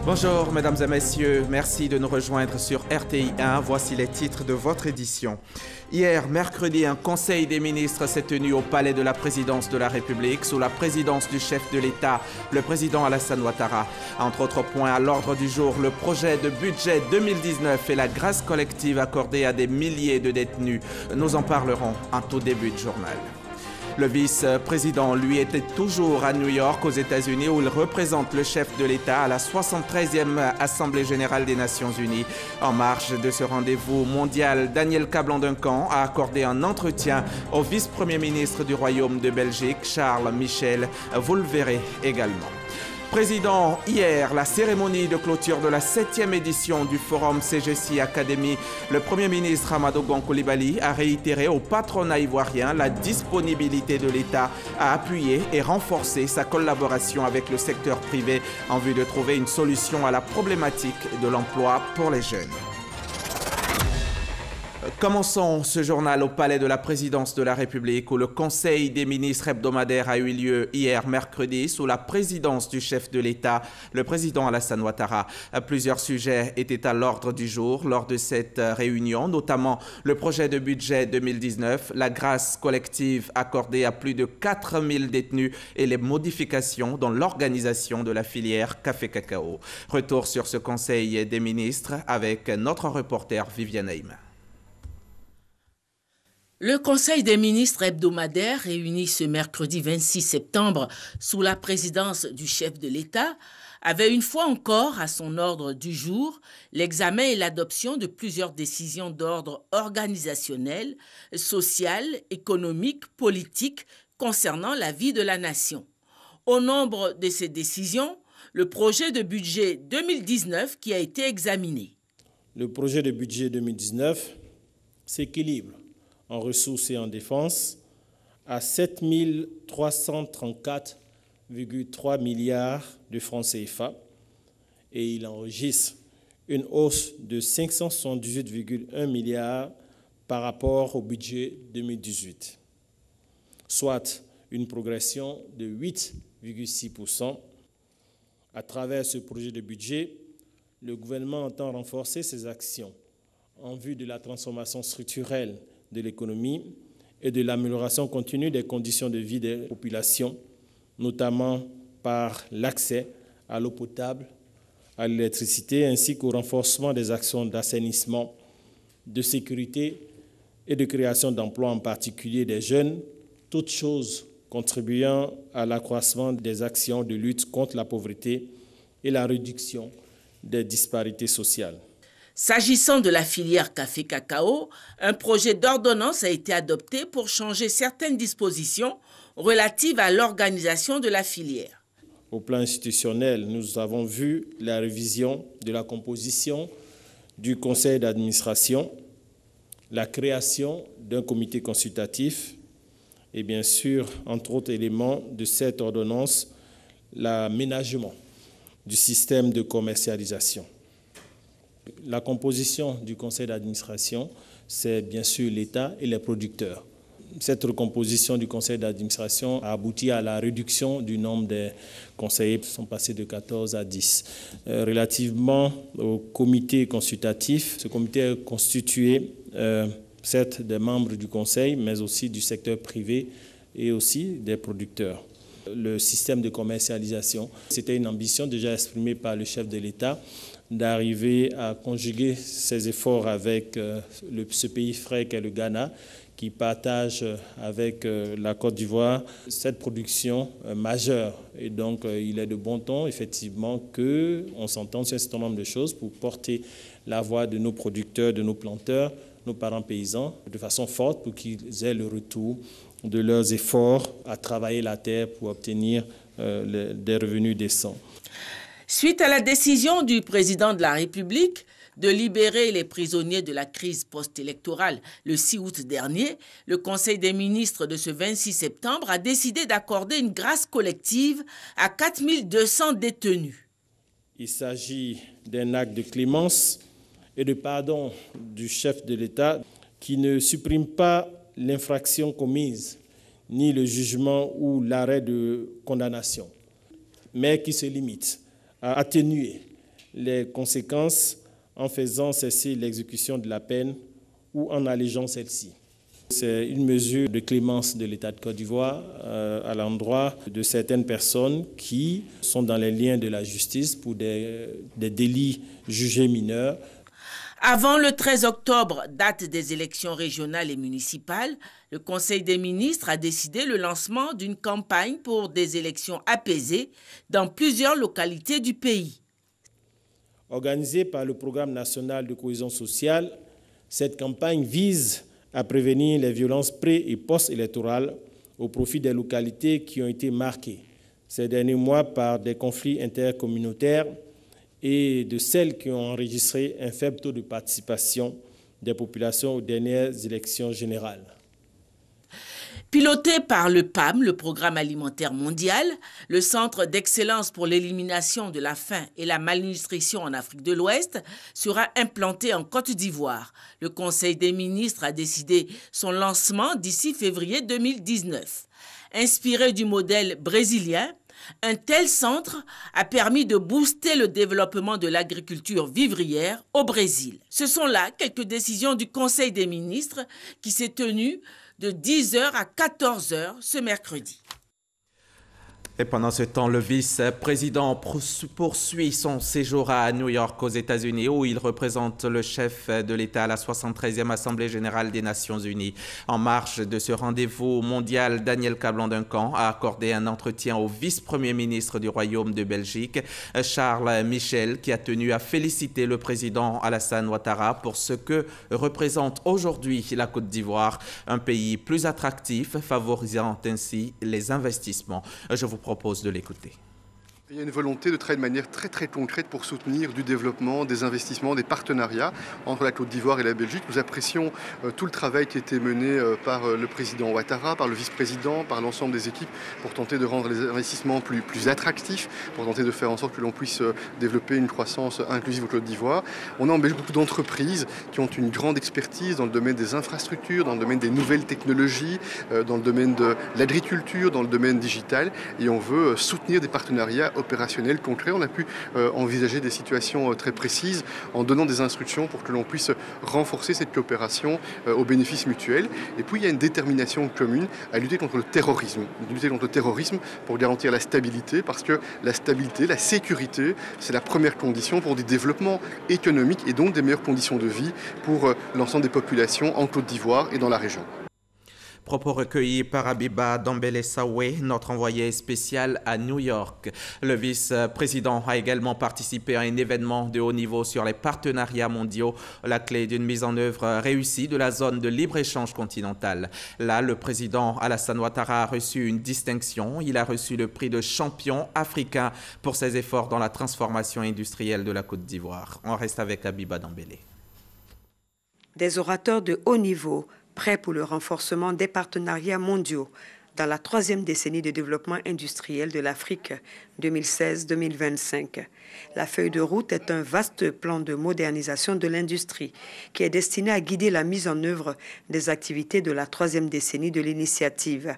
Bonjour mesdames et messieurs, merci de nous rejoindre sur RTI 1. Voici les titres de votre édition. Hier, mercredi, un conseil des ministres s'est tenu au palais de la présidence de la République sous la présidence du chef de l'État, le président Alassane Ouattara. Entre autres points à l'ordre du jour, le projet de budget 2019 et la grâce collective accordée à des milliers de détenus. Nous en parlerons en tout début de journal. Le vice-président, lui, était toujours à New York, aux États-Unis, où il représente le chef de l'État à la 73e Assemblée générale des Nations unies. En marge de ce rendez-vous mondial, Daniel Cablon-Duncan a accordé un entretien au vice-premier ministre du Royaume de Belgique, Charles Michel. Vous le verrez également. Président, hier, la cérémonie de clôture de la 7e édition du Forum CGC Academy, le Premier ministre Amadou Gon Coulibaly a réitéré au patronat ivoirien la disponibilité de l'État à appuyer et renforcer sa collaboration avec le secteur privé en vue de trouver une solution à la problématique de l'emploi pour les jeunes. Commençons ce journal au palais de la présidence de la République où le conseil des ministres hebdomadaire a eu lieu hier mercredi sous la présidence du chef de l'État, le président Alassane Ouattara. Plusieurs sujets étaient à l'ordre du jour lors de cette réunion, notamment le projet de budget 2019, la grâce collective accordée à plus de 4000 détenus et les modifications dans l'organisation de la filière café-cacao. Retour sur ce conseil des ministres avec notre reporter Viviane Haïm. Le Conseil des ministres hebdomadaire réuni ce mercredi 26 septembre sous la présidence du chef de l'État avait une fois encore à son ordre du jour l'examen et l'adoption de plusieurs décisions d'ordre organisationnel, social, économique, politique concernant la vie de la nation. Au nombre de ces décisions, le projet de budget 2019 qui a été examiné. Le projet de budget 2019 s'équilibre en ressources et en défense, à 7 334,3 milliards de francs CFA et il enregistre une hausse de 578,1 milliards par rapport au budget 2018, soit une progression de 8,6%. À travers ce projet de budget, le gouvernement entend renforcer ses actions en vue de la transformation structurelle de l'économie et de l'amélioration continue des conditions de vie des populations, notamment par l'accès à l'eau potable, à l'électricité, ainsi qu'au renforcement des actions d'assainissement, de sécurité et de création d'emplois, en particulier des jeunes, toutes choses contribuant à l'accroissement des actions de lutte contre la pauvreté et la réduction des disparités sociales. S'agissant de la filière café-cacao, un projet d'ordonnance a été adopté pour changer certaines dispositions relatives à l'organisation de la filière. Au plan institutionnel, nous avons vu la révision de la composition du conseil d'administration, la création d'un comité consultatif et bien sûr, entre autres éléments de cette ordonnance, l'aménagement du système de commercialisation. La composition du conseil d'administration, c'est bien sûr l'État et les producteurs. Cette recomposition du conseil d'administration a abouti à la réduction du nombre des conseillers, qui sont passés de 14 à 10. Relativement au comité consultatif, ce comité est constitué certes des membres du conseil, mais aussi du secteur privé et aussi des producteurs. Le système de commercialisation, c'était une ambition déjà exprimée par le chef de l'État, d'arriver à conjuguer ses efforts avec ce pays frère qu'est le Ghana, qui partage avec la Côte d'Ivoire cette production majeure. Et donc, il est de bon ton, effectivement, qu'on s'entende sur un certain nombre de choses pour porter la voix de nos producteurs, de nos planteurs, nos parents paysans, de façon forte pour qu'ils aient le retour de leurs efforts à travailler la terre pour obtenir des revenus décents. Suite à la décision du président de la République de libérer les prisonniers de la crise post-électorale le 6 août dernier, le Conseil des ministres de ce 26 septembre a décidé d'accorder une grâce collective à 4200 détenus. Il s'agit d'un acte de clémence et de pardon du chef de l'État qui ne supprime pas l'infraction commise, ni le jugement ou l'arrêt de condamnation, mais qui se limite à atténuer les conséquences en faisant cesser l'exécution de la peine ou en allégeant celle-ci. C'est une mesure de clémence de l'État de Côte d'Ivoire à l'endroit de certaines personnes qui sont dans les liens de la justice pour des délits jugés mineurs. Avant le 13 octobre, date des élections régionales et municipales, le Conseil des ministres a décidé le lancement d'une campagne pour des élections apaisées dans plusieurs localités du pays. Organisée par le Programme national de cohésion sociale, cette campagne vise à prévenir les violences pré- et post-électorales au profit des localités qui ont été marquées ces derniers mois par des conflits intercommunautaires et de celles qui ont enregistré un faible taux de participation des populations aux dernières élections générales. Piloté par le PAM, le Programme alimentaire mondial, le Centre d'excellence pour l'élimination de la faim et la malnutrition en Afrique de l'Ouest sera implanté en Côte d'Ivoire. Le Conseil des ministres a décidé son lancement d'ici février 2019. Inspiré du modèle brésilien, un tel centre a permis de booster le développement de l'agriculture vivrière au Brésil. Ce sont là quelques décisions du Conseil des ministres qui s'est tenu de 10h à 14h ce mercredi. Et pendant ce temps, le vice-président poursuit son séjour à New York aux États-Unis où il représente le chef de l'État à la 73e Assemblée générale des Nations unies. En marge de ce rendez-vous mondial, Daniel Cablan-Duncan a accordé un entretien au vice-premier ministre du Royaume de Belgique, Charles Michel, qui a tenu à féliciter le président Alassane Ouattara pour ce que représente aujourd'hui la Côte d'Ivoire, un pays plus attractif, favorisant ainsi les investissements. Je vous propose de l'écouter. Il y a une volonté de travailler de manière très concrète pour soutenir du développement, des investissements, des partenariats entre la Côte d'Ivoire et la Belgique. Nous apprécions tout le travail qui a été mené par le président Ouattara, par le vice-président, par l'ensemble des équipes pour tenter de rendre les investissements plus attractifs, pour tenter de faire en sorte que l'on puisse développer une croissance inclusive au Côte d'Ivoire. On a en Belgique beaucoup d'entreprises qui ont une grande expertise dans le domaine des infrastructures, dans le domaine des nouvelles technologies, dans le domaine de l'agriculture, dans le domaine digital, et on veut soutenir des partenariats opérationnels, concrets. On a pu envisager des situations très précises en donnant des instructions pour que l'on puisse renforcer cette coopération au bénéfice mutuel. Et puis il y a une détermination commune à lutter contre le terrorisme. Lutter contre le terrorisme pour garantir la stabilité, parce que la stabilité, la sécurité, c'est la première condition pour des développements économiques et donc des meilleures conditions de vie pour l'ensemble des populations en Côte d'Ivoire et dans la région. Propos recueillis par Abiba Dambélé-Sawé, notre envoyé spécial à New York. Le vice-président a également participé à un événement de haut niveau sur les partenariats mondiaux, la clé d'une mise en œuvre réussie de la zone de libre-échange continentale. Là, le président Alassane Ouattara a reçu une distinction. Il a reçu le prix de champion africain pour ses efforts dans la transformation industrielle de la Côte d'Ivoire. On reste avec Abiba Dambélé. Des orateurs de haut niveau prêts pour le renforcement des partenariats mondiaux dans la 3e décennie de développement industriel de l'Afrique 2016-2025. La feuille de route est un vaste plan de modernisation de l'industrie qui est destiné à guider la mise en œuvre des activités de la 3e décennie de l'initiative.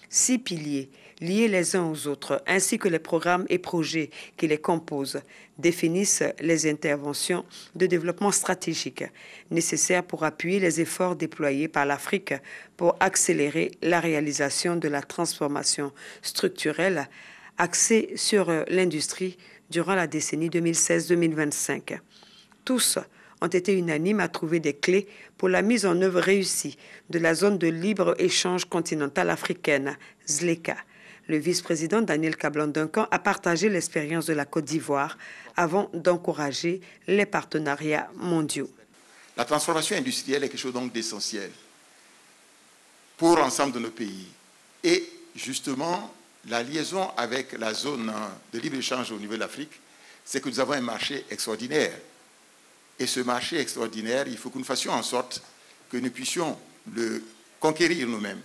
6 piliers liés les uns aux autres, ainsi que les programmes et projets qui les composent, définissent les interventions de développement stratégique nécessaires pour appuyer les efforts déployés par l'Afrique pour accélérer la réalisation de la transformation structurelle axée sur l'industrie durant la décennie 2016-2025. Tous ont été unanimes à trouver des clés pour la mise en œuvre réussie de la zone de libre-échange continentale africaine, ZLECA. Le vice-président Daniel Cablan-Duncan a partagé l'expérience de la Côte d'Ivoire avant d'encourager les partenariats mondiaux. La transformation industrielle est quelque chose donc d'essentiel pour l'ensemble de nos pays. Et justement, la liaison avec la zone de libre-échange au niveau de l'Afrique, c'est que nous avons un marché extraordinaire. Et ce marché extraordinaire, il faut que nous fassions en sorte que nous puissions le conquérir nous-mêmes.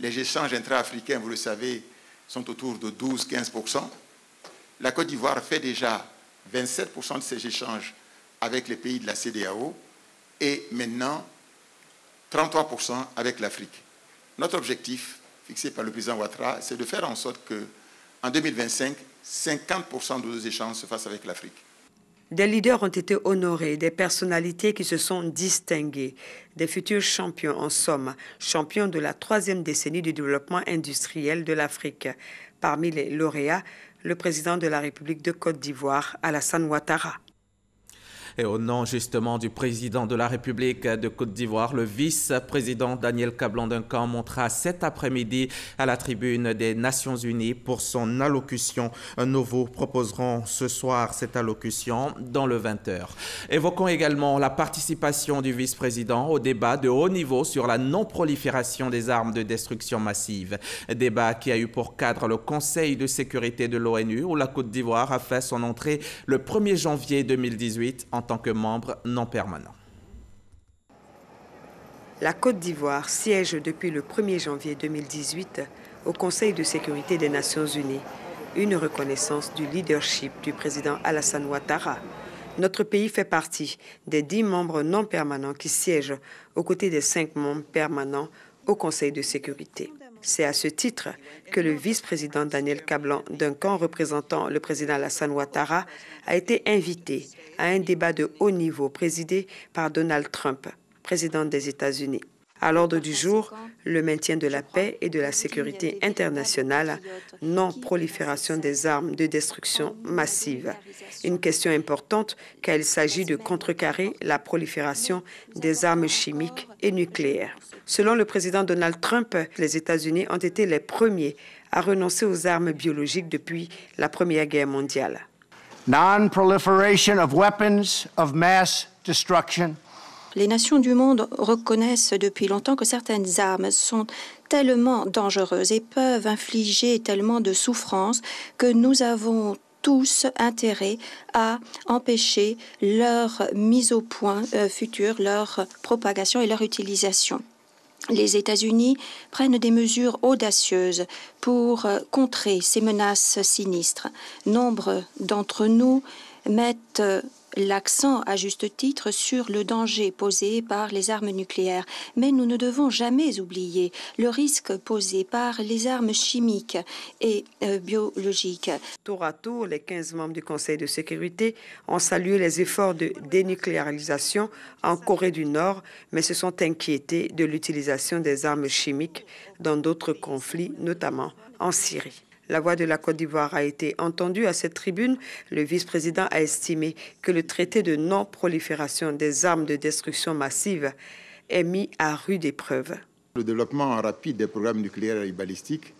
Les échanges intra-africains, vous le savez, sont autour de 12-15%. La Côte d'Ivoire fait déjà 27% de ces échanges avec les pays de la CEDEAO et maintenant 33% avec l'Afrique. Notre objectif, fixé par le président Ouattara, c'est de faire en sorte qu'en 2025, 50% de nos échanges se fassent avec l'Afrique. Des leaders ont été honorés, des personnalités qui se sont distinguées, des futurs champions, en somme, champions de la 3e décennie du développement industriel de l'Afrique. Parmi les lauréats, le président de la République de Côte d'Ivoire, Alassane Ouattara. Et au nom justement du président de la République de Côte d'Ivoire, le vice-président Daniel Kablan-Duncan montera cet après-midi à la tribune des Nations Unies pour son allocution. Nous vous proposerons ce soir cette allocution dans le 20h. Évoquons également la participation du vice-président au débat de haut niveau sur la non-prolifération des armes de destruction massive. Débat qui a eu pour cadre le Conseil de sécurité de l'ONU où la Côte d'Ivoire a fait son entrée le 1er janvier 2018 en tant que membre non permanent. La Côte d'Ivoire siège depuis le 1er janvier 2018 au Conseil de sécurité des Nations Unies, une reconnaissance du leadership du président Alassane Ouattara. Notre pays fait partie des 10 membres non permanents qui siègent aux côtés des 5 membres permanents au Conseil de sécurité. C'est à ce titre que le vice-président Daniel Kablan-Duncan, représentant le président Alassane Ouattara, a été invité à un débat de haut niveau présidé par Donald Trump, président des États-Unis. À l'ordre du jour, le maintien de la paix et de la sécurité internationale, non-prolifération des armes de destruction massive. Une question importante car il s'agit de contrecarrer la prolifération des armes chimiques et nucléaires. Selon le président Donald Trump, les États-Unis ont été les premiers à renoncer aux armes biologiques depuis la Première Guerre mondiale. Non-proliferation of weapons of mass destruction. Les nations du monde reconnaissent depuis longtemps que certaines armes sont tellement dangereuses et peuvent infliger tellement de souffrances que nous avons tous intérêt à empêcher leur mise au point future, leur propagation et leur utilisation. Les États-Unis prennent des mesures audacieuses pour contrer ces menaces sinistres. Nombre d'entre nous mettent l'accent, à juste titre, sur le danger posé par les armes nucléaires. Mais nous ne devons jamais oublier le risque posé par les armes chimiques et biologiques. Tour à tour, les 15 membres du Conseil de sécurité ont salué les efforts de dénucléarisation en Corée du Nord, mais se sont inquiétés de l'utilisation des armes chimiques dans d'autres conflits, notamment en Syrie. La voix de la Côte d'Ivoire a été entendue à cette tribune. Le vice-président a estimé que le traité de non-prolifération des armes de destruction massive est mis à rude épreuve. Le développement rapide des programmes nucléaires et balistiques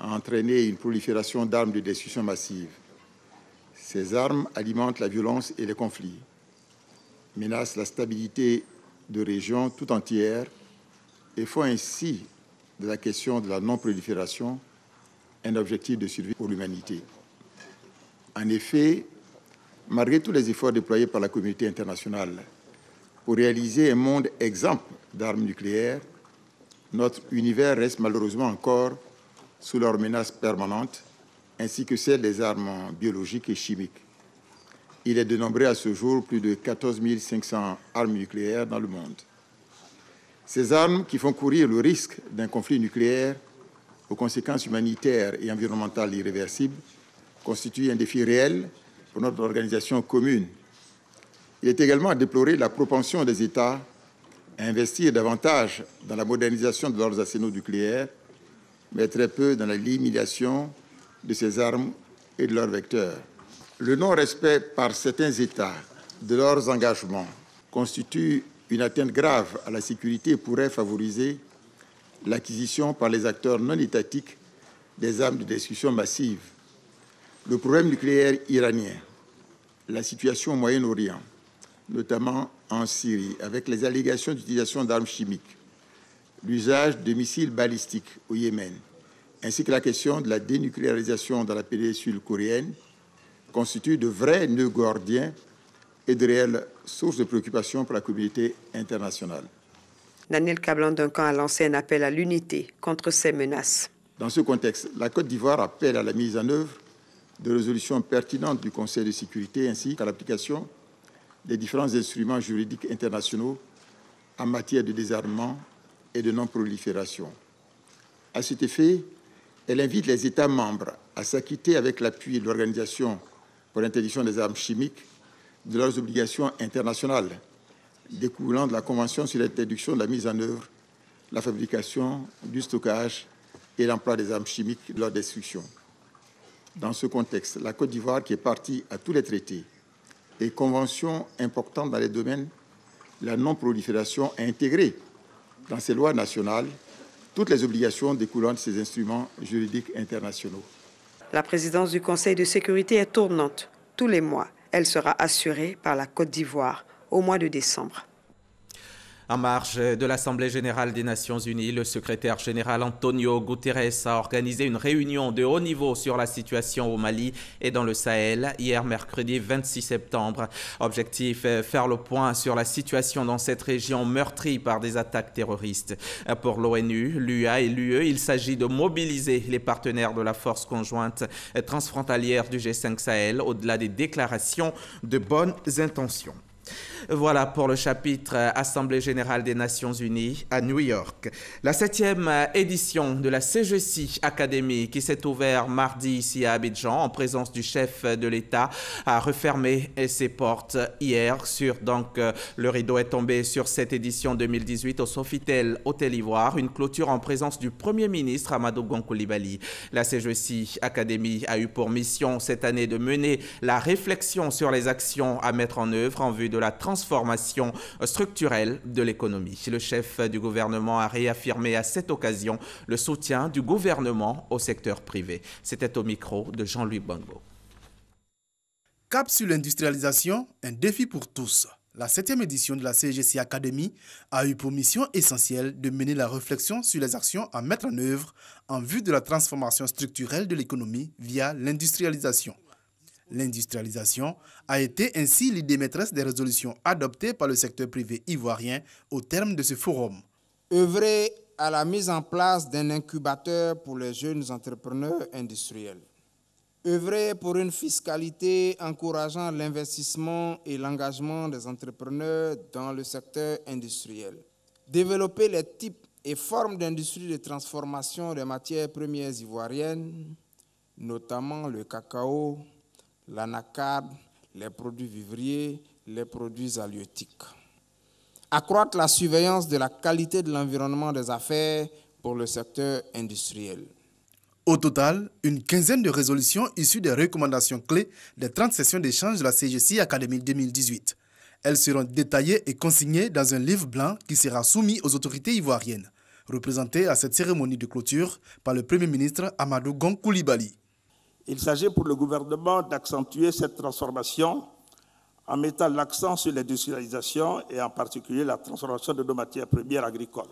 a entraîné une prolifération d'armes de destruction massive. Ces armes alimentent la violence et les conflits, menacent la stabilité de régions tout entières et font ainsi de la question de la non-prolifération un objectif de survie pour l'humanité. En effet, malgré tous les efforts déployés par la communauté internationale pour réaliser un monde exempt d'armes nucléaires, notre univers reste malheureusement encore sous leur menace permanente, ainsi que celle des armes biologiques et chimiques. Il est dénombré à ce jour plus de 14 500 armes nucléaires dans le monde. Ces armes qui font courir le risque d'un conflit nucléaire aux conséquences humanitaires et environnementales irréversibles, constitue un défi réel pour notre organisation commune. Il est également à déplorer la propension des États à investir davantage dans la modernisation de leurs arsenaux nucléaires, mais très peu dans la limitation de ces armes et de leurs vecteurs. Le non-respect par certains États de leurs engagements constitue une atteinte grave à la sécurité et pourrait favoriser l'acquisition par les acteurs non étatiques des armes de destruction massive. Le problème nucléaire iranien, la situation au Moyen-Orient, notamment en Syrie, avec les allégations d'utilisation d'armes chimiques, l'usage de missiles balistiques au Yémen, ainsi que la question de la dénucléarisation dans la péninsule coréenne, constituent de vrais nœuds gordiens et de réelles sources de préoccupation pour la communauté internationale. Daniel Kablan-Duncan a lancé un appel à l'unité contre ces menaces. Dans ce contexte, la Côte d'Ivoire appelle à la mise en œuvre de résolutions pertinentes du Conseil de sécurité ainsi qu'à l'application des différents instruments juridiques internationaux en matière de désarmement et de non-prolifération. À cet effet, elle invite les États membres à s'acquitter avec l'appui de l'Organisation pour l'interdiction des armes chimiques de leurs obligations internationales découlant de la Convention sur l'interdiction de la mise en œuvre, la fabrication, du stockage et l'emploi des armes chimiques et de leur destruction. Dans ce contexte, la Côte d'Ivoire, qui est partie à tous les traités et conventions importantes dans les domaines de la non-prolifération, a intégré dans ses lois nationales toutes les obligations découlant de ces instruments juridiques internationaux. La présidence du Conseil de sécurité est tournante. Tous les mois, elle sera assurée par la Côte d'Ivoire au mois de décembre. En marge de l'Assemblée générale des Nations unies, le secrétaire général Antonio Guterres a organisé une réunion de haut niveau sur la situation au Mali et dans le Sahel hier mercredi 26 septembre. Objectif, faire le point sur la situation dans cette région meurtrie par des attaques terroristes. Pour l'ONU, l'UA et l'UE, il s'agit de mobiliser les partenaires de la force conjointe transfrontalière du G5 Sahel au-delà des déclarations de bonnes intentions. Voilà pour le chapitre Assemblée générale des Nations unies à New York. La 7e édition de la CGC Academy qui s'est ouverte mardi ici à Abidjan en présence du chef de l'État a refermé ses portes hier. Le rideau est tombé sur cette édition 2018 au Sofitel Hôtel Ivoire, une clôture en présence du Premier ministre Amadou Gon Coulibaly. La CGC Academy a eu pour mission cette année de mener la réflexion sur les actions à mettre en œuvre en vue de la transformation structurelle de l'économie. Le chef du gouvernement a réaffirmé à cette occasion le soutien du gouvernement au secteur privé. C'était au micro de Jean-Louis Bongo. Cap sur l'industrialisation, un défi pour tous. La 7e édition de la CGC Academy a eu pour mission essentielle de mener la réflexion sur les actions à mettre en œuvre en vue de la transformation structurelle de l'économie via l'industrialisation. L'industrialisation a été ainsi l'idée maîtresse des résolutions adoptées par le secteur privé ivoirien au terme de ce forum. Œuvrer à la mise en place d'un incubateur pour les jeunes entrepreneurs industriels. Œuvrer pour une fiscalité encourageant l'investissement et l'engagement des entrepreneurs dans le secteur industriel. Développer les types et formes d'industrie de transformation des matières premières ivoiriennes, notamment le cacao, l'anacarde, les produits vivriers, les produits halieutiques. Accroître la surveillance de la qualité de l'environnement des affaires pour le secteur industriel. Au total, une quinzaine de résolutions issues des recommandations clés des 30 sessions d'échange de la CGC Academy 2018. Elles seront détaillées et consignées dans un livre blanc qui sera soumis aux autorités ivoiriennes, représenté à cette cérémonie de clôture par le Premier ministre Amadou Gon Coulibaly. Il s'agit pour le gouvernement d'accentuer cette transformation en mettant l'accent sur l'industrialisation et en particulier la transformation de nos matières premières agricoles.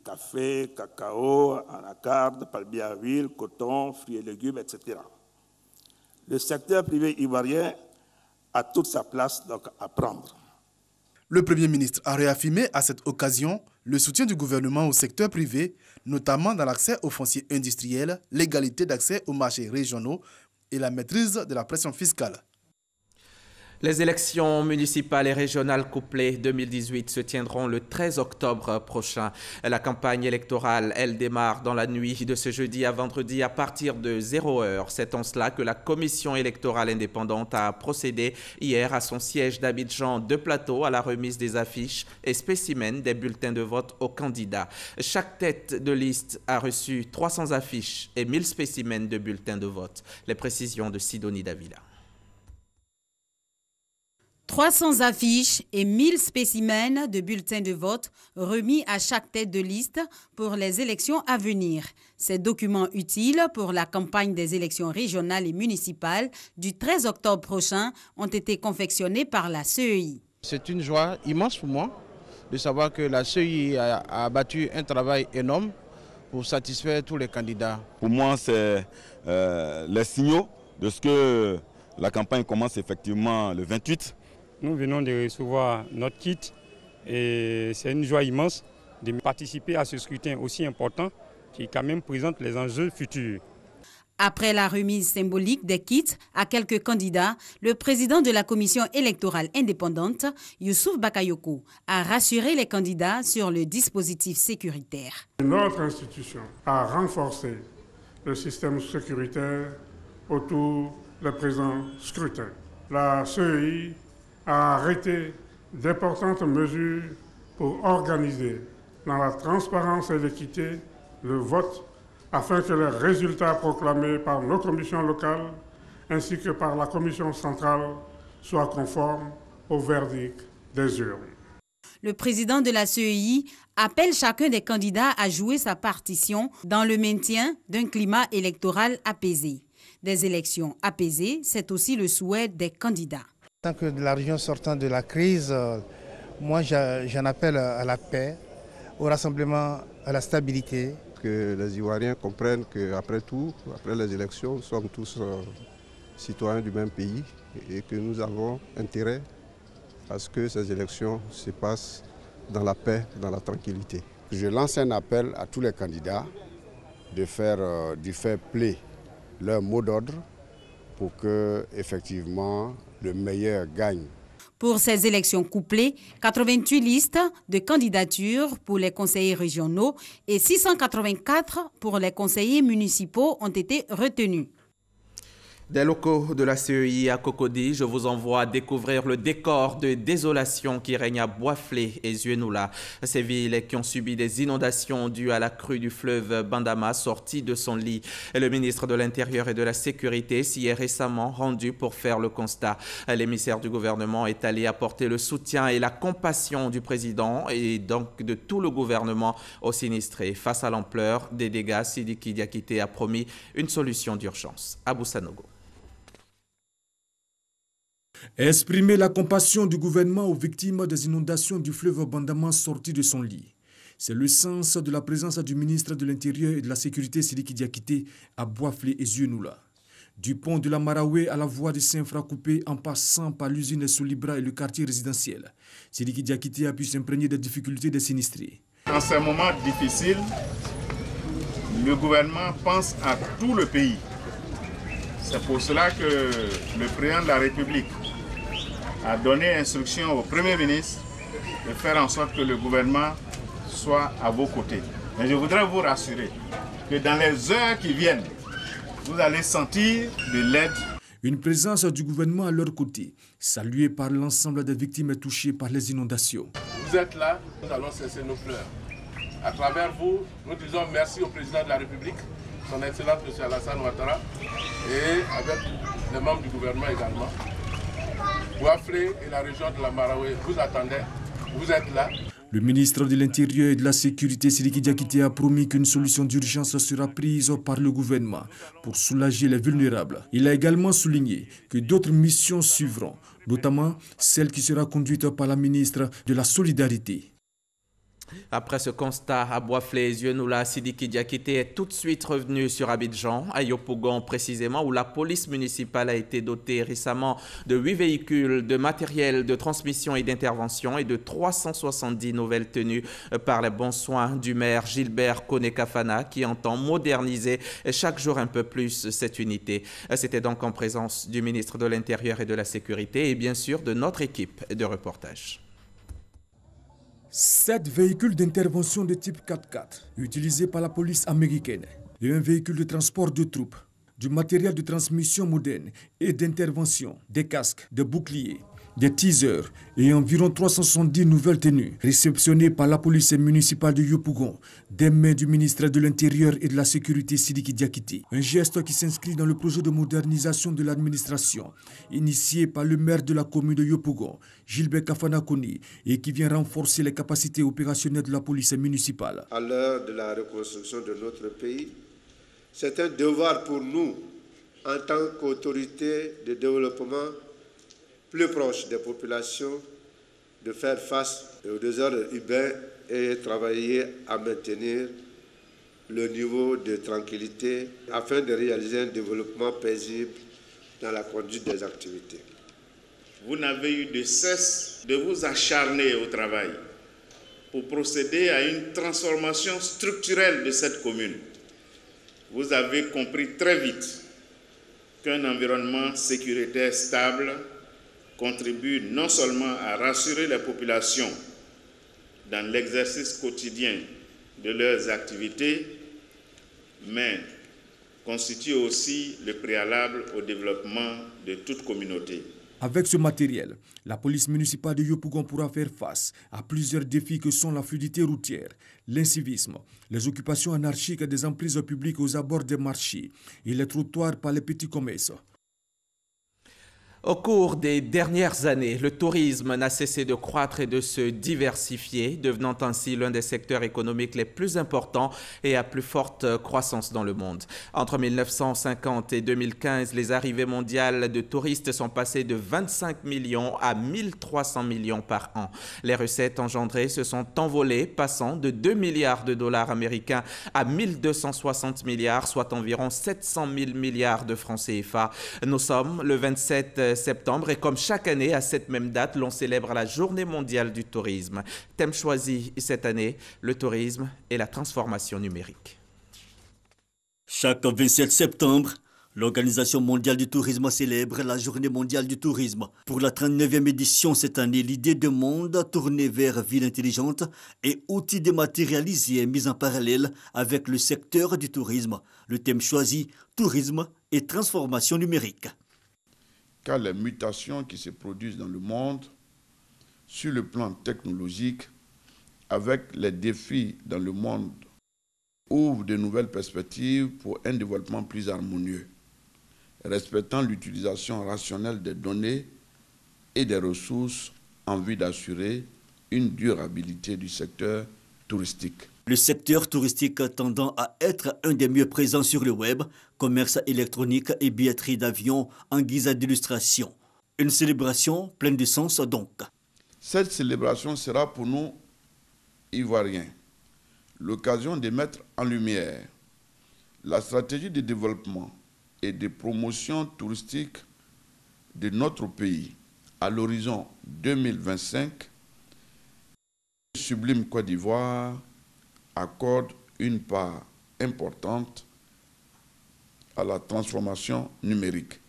Café, cacao, anacarde, palmier à huile, coton, fruits et légumes, etc. Le secteur privé ivoirien a toute sa place donc à prendre. Le Premier ministre a réaffirmé à cette occasion le soutien du gouvernement au secteur privé, notamment dans l'accès aux fonciers industriels, l'égalité d'accès aux marchés régionaux et la maîtrise de la pression fiscale. Les élections municipales et régionales couplées 2018 se tiendront le 13 octobre prochain. La campagne électorale, elle démarre dans la nuit de ce jeudi à vendredi à partir de 0h. C'est en cela que la commission électorale indépendante a procédé hier à son siège d'Abidjan de Plateau à la remise des affiches et spécimens des bulletins de vote aux candidats. Chaque tête de liste a reçu 300 affiches et 1000 spécimens de bulletins de vote. Les précisions de Sidonie Davila. 300 affiches et 1000 spécimens de bulletins de vote remis à chaque tête de liste pour les élections à venir. Ces documents utiles pour la campagne des élections régionales et municipales du 13 octobre prochain ont été confectionnés par la CEI. C'est une joie immense pour moi de savoir que la CEI a abattu un travail énorme pour satisfaire tous les candidats. Pour moi, c'est les signaux de ce que la campagne commence effectivement le 28. Nous venons de recevoir notre kit et c'est une joie immense de participer à ce scrutin aussi important qui quand même présente les enjeux futurs. Après la remise symbolique des kits à quelques candidats, le président de la commission électorale indépendante, Youssouf Bakayoko, a rassuré les candidats sur le dispositif sécuritaire. Notre institution a renforcé le système sécuritaire autour du présent scrutin. la CEI a arrêté d'importantes mesures pour organiser dans la transparence et l'équité le vote afin que les résultats proclamés par nos commissions locales ainsi que par la commission centrale soient conformes au verdict des urnes. Le président de la CEI appelle chacun des candidats à jouer sa partition dans le maintien d'un climat électoral apaisé. Des élections apaisées, c'est aussi le souhait des candidats. En tant que de la région sortant de la crise, moi j'en appelle à la paix, au rassemblement, à la stabilité. Que les Ivoiriens comprennent qu'après tout, après les élections, nous sommes tous citoyens du même pays et que nous avons intérêt à ce que ces élections se passent dans la paix, dans la tranquillité. Je lance un appel à tous les candidats de faire du fair play leur mot d'ordre pour que, effectivement, le meilleur gagne. Pour ces élections couplées, 88 listes de candidatures pour les conseillers régionaux et 684 pour les conseillers municipaux ont été retenues. Des locaux de la CEI à Cocody, je vous envoie découvrir le décor de désolation qui règne à Boisflé et Zuenoula. Ces villes qui ont subi des inondations dues à la crue du fleuve Bandama sorti de son lit. Le ministre de l'Intérieur et de la Sécurité s'y est récemment rendu pour faire le constat. L'émissaire du gouvernement est allé apporter le soutien et la compassion du président et donc de tout le gouvernement aux sinistrés. Face à l'ampleur des dégâts, Sidiki Diakité a promis une solution d'urgence. Abou Sanogo. Exprimer la compassion du gouvernement aux victimes des inondations du fleuve Bandama sorti de son lit. C'est le sens de la présence du ministre de l'Intérieur et de la Sécurité Sidiki Diakité à Boisflé et Zuenoula. Du pont de la Maraoué à la voie de Saint-Fracoupé en passant par l'usine Solibra et le quartier résidentiel, Sidiki Diakité a pu s'imprégner des difficultés des sinistrés. En ces moments difficiles, le gouvernement pense à tout le pays. C'est pour cela que le président de la République a donné instruction au Premier ministre de faire en sorte que le gouvernement soit à vos côtés. Mais je voudrais vous rassurer que dans les heures qui viennent, vous allez sentir de l'aide. Une présence du gouvernement à leur côté, saluée par l'ensemble des victimes touchées par les inondations. Vous êtes là, nous allons cesser nos pleurs. À travers vous, nous disons merci au président de la République, son Excellence M. Alassane Ouattara, et avec les membres du gouvernement également. Boisflé et la région de la Maraoué vous attendez, vous êtes là. Le ministre de l'Intérieur et de la Sécurité, Sidiki Diakité, a promis qu'une solution d'urgence sera prise par le gouvernement pour soulager les vulnérables. Il a également souligné que d'autres missions suivront, notamment celle qui sera conduite par la ministre de la Solidarité. Après ce constat à Boisflé et Zuenoula, Sidiki Diakité est tout de suite revenu sur Abidjan, à Yopougon précisément, où la police municipale a été dotée récemment de 8 véhicules, de matériel de transmission et d'intervention et de 370 nouvelles tenues par les bons soins du maire Gilbert Kone-Kafana qui entend moderniser chaque jour un peu plus cette unité. C'était donc en présence du ministre de l'Intérieur et de la Sécurité et bien sûr de notre équipe de reportage. 7 véhicules d'intervention de type 4x4 utilisés par la police américaine et un véhicule de transport de troupes, du matériel de transmission moderne et d'intervention, des casques, des boucliers, des teasers et environ 370 nouvelles tenues réceptionnées par la police municipale de Yopougon des mains du ministre de l'Intérieur et de la Sécurité Sidiki Diakité. Un geste qui s'inscrit dans le projet de modernisation de l'administration initié par le maire de la commune de Yopougon, Gilbert Kafana Koni, et qui vient renforcer les capacités opérationnelles de la police municipale. À l'heure de la reconstruction de notre pays, c'est un devoir pour nous, en tant qu'autorité de développement plus proche des populations, de faire face aux désordres urbains et travailler à maintenir le niveau de tranquillité afin de réaliser un développement paisible dans la conduite des activités. Vous n'avez eu de cesse de vous acharner au travail pour procéder à une transformation structurelle de cette commune. Vous avez compris très vite qu'un environnement sécuritaire stable contribue non seulement à rassurer les populations dans l'exercice quotidien de leurs activités, mais constitue aussi le préalable au développement de toute communauté. Avec ce matériel, la police municipale de Yopougon pourra faire face à plusieurs défis que sont la fluidité routière, l'incivisme, les occupations anarchiques des emprises publiques aux abords des marchés et les trottoirs par les petits commerces. Au cours des dernières années, le tourisme n'a cessé de croître et de se diversifier, devenant ainsi l'un des secteurs économiques les plus importants et à plus forte croissance dans le monde. Entre 1950 et 2015, les arrivées mondiales de touristes sont passées de 25 millions à 1300 millions par an. Les recettes engendrées se sont envolées, passant de 2 milliards de dollars américains à 1260 milliards, soit environ 700 000 milliards de francs CFA. Nous sommes le 27 septembre et comme chaque année, à cette même date, l'on célèbre la Journée mondiale du tourisme. Thème choisi cette année, le tourisme et la transformation numérique. Chaque 27 septembre, l'Organisation mondiale du tourisme célèbre la Journée mondiale du tourisme. Pour la 39e édition cette année, l'idée de monde tournée vers ville intelligente et outils dématérialisés est mise en parallèle avec le secteur du tourisme. Le thème choisi, tourisme et transformation numérique. Car les mutations qui se produisent dans le monde, sur le plan technologique, avec les défis dans le monde, ouvrent de nouvelles perspectives pour un développement plus harmonieux, respectant l'utilisation rationnelle des données et des ressources en vue d'assurer une durabilité du secteur touristique. Le secteur touristique tendant à être un des mieux présents sur le web, commerce électronique et billetterie d'avion en guise d'illustration. Une célébration pleine de sens donc. Cette célébration sera pour nous, Ivoiriens, l'occasion de mettre en lumière la stratégie de développement et de promotion touristique de notre pays à l'horizon 2025. Le sublime Côte d'Ivoire accorde une part importante à la transformation numérique.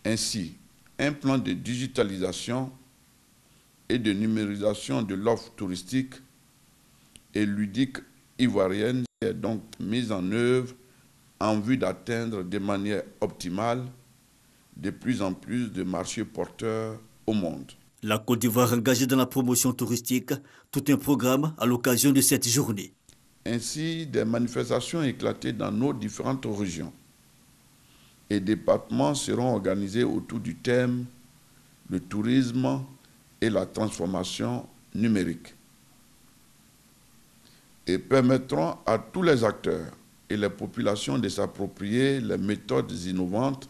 Ainsi, un plan de digitalisation et de numérisation de l'offre touristique et ludique ivoirienne est donc mis en œuvre en vue d'atteindre de manière optimale de plus en plus de marchés porteurs au monde. La Côte d'Ivoire engagée dans la promotion touristique, tout un programme à l'occasion de cette journée. Ainsi, des manifestations éclatées dans nos différentes régions et départements seront organisés autour du thème « Le tourisme et la transformation numérique » et permettront à tous les acteurs et les populations de s'approprier les méthodes innovantes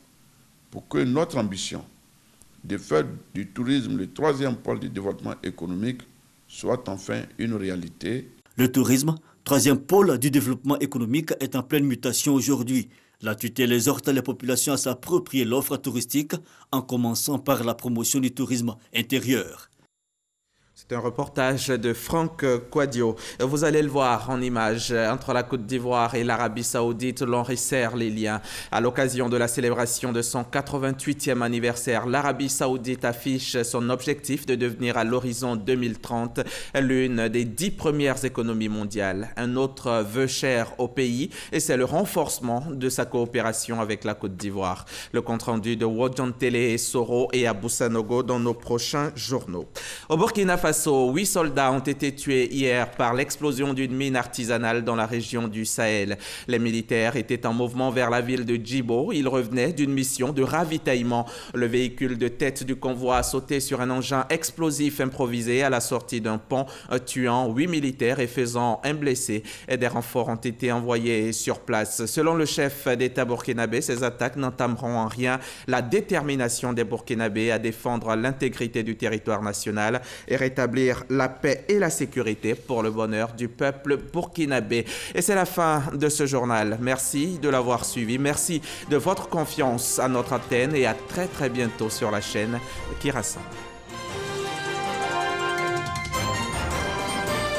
pour que notre ambition de faire du tourisme le troisième pôle du développement économique soit enfin une réalité. Le tourisme, troisième pôle du développement économique, est en pleine mutation aujourd'hui. La tutelle exhorte les populations à s'approprier l'offre touristique en commençant par la promotion du tourisme intérieur. C'est un reportage de Franck Quadio. Vous allez le voir en images. Entre la Côte d'Ivoire et l'Arabie Saoudite, l'on resserre les liens. À l'occasion de la célébration de son 88e anniversaire, l'Arabie Saoudite affiche son objectif de devenir à l'horizon 2030 l'une des 10 premières économies mondiales. Un autre vœu cher au pays et c'est le renforcement de sa coopération avec la Côte d'Ivoire. Le compte-rendu de Wodjantele et Soro et Abou Sanogo dans nos prochains journaux. Au Burkina Faso, 8 soldats ont été tués hier par l'explosion d'une mine artisanale dans la région du Sahel. Les militaires étaient en mouvement vers la ville de Djibo. Ils revenaient d'une mission de ravitaillement. Le véhicule de tête du convoi a sauté sur un engin explosif improvisé à la sortie d'un pont, tuant 8 militaires et faisant un blessé. Et des renforts ont été envoyés sur place. Selon le chef d'État burkinabé, ces attaques n'entameront en rien la détermination des Burkinabés à défendre l'intégrité du territoire national et rétablir la paix et la sécurité pour le bonheur du peuple burkinabé. Et c'est la fin de ce journal. Merci de l'avoir suivi. Merci de votre confiance à notre antenne et à très bientôt sur la chaîne qui rassemble.